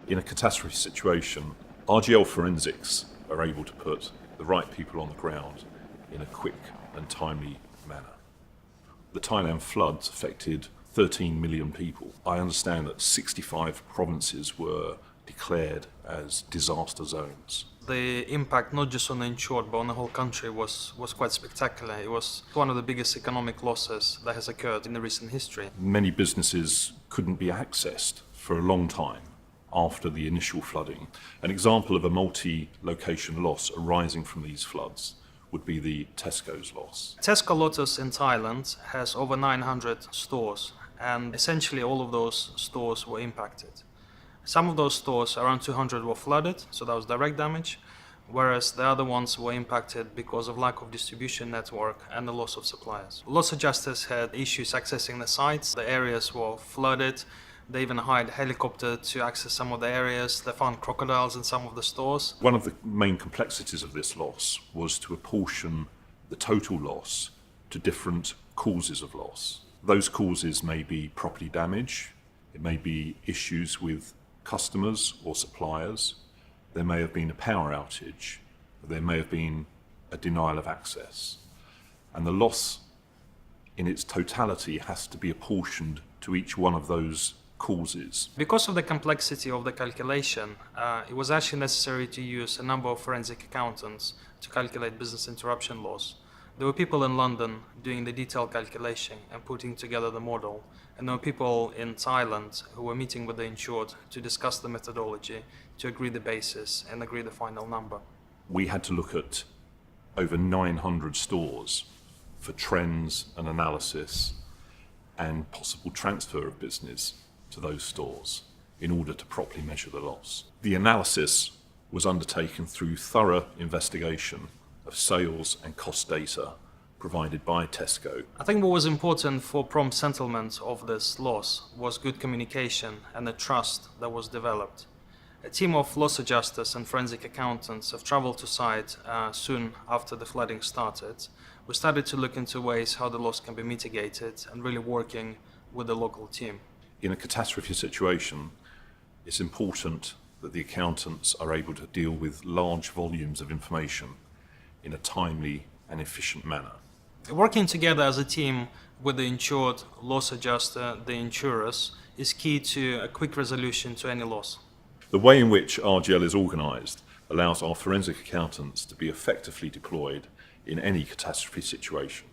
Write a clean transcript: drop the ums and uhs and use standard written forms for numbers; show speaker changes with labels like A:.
A: In a catastrophe situation, RGL forensics are able to put the right people on the ground in a quick and timely manner. The Thailand floods affected 13 million people. I understand that 65 provinces were declared as disaster zones.
B: The impact, not just on the insured, but on the whole country, was quite spectacular. It was one of the biggest economic losses that has occurred in the recent history.
A: Many businesses couldn't be accessed for a long time after the initial flooding. An example of a multi-location loss arising from these floods would be the Tesco's loss.
B: Tesco Lotus in Thailand has over 900 stores, and essentially all of those stores were impacted. Some of those stores, around 200, were flooded, so that was direct damage, whereas the other ones were impacted because of lack of distribution network and the loss of suppliers. Loss adjusters had issues accessing the sites. The areas were flooded. They even hired a helicopter to access some of the areas. They found crocodiles in some of the stores.
A: One of the main complexities of this loss was to apportion the total loss to different causes of loss. Those causes may be property damage, it may be issues with customers or suppliers, there may have been a power outage, there may have been a denial of access. And the loss in its totality has to be apportioned to each one of those causes.
B: Because of the complexity of the calculation, it was actually necessary to use a number of forensic accountants to calculate business interruption loss. There were people in London doing the detailed calculation and putting together the model, and there were people in Thailand who were meeting with the insured to discuss the methodology, to agree the basis and agree the final number.
A: We had to look at over 900 stores for trends and analysis and possible transfer of business to those stores in order to properly measure the loss. The analysis was undertaken through thorough investigation of sales and cost data provided by Tesco.
B: I think what was important for prompt settlement of this loss was good communication and the trust that was developed. A team of loss adjusters and forensic accountants have traveled to site soon after the flooding started. We started to look into ways how the loss can be mitigated and really working with the local team.
A: In a catastrophe situation, it's important that the accountants are able to deal with large volumes of information in a timely and efficient manner.
B: Working together as a team with the insured, loss adjuster, the insurers, is key to a quick resolution to any loss.
A: The way in which RGL is organised allows our forensic accountants to be effectively deployed in any catastrophe situation.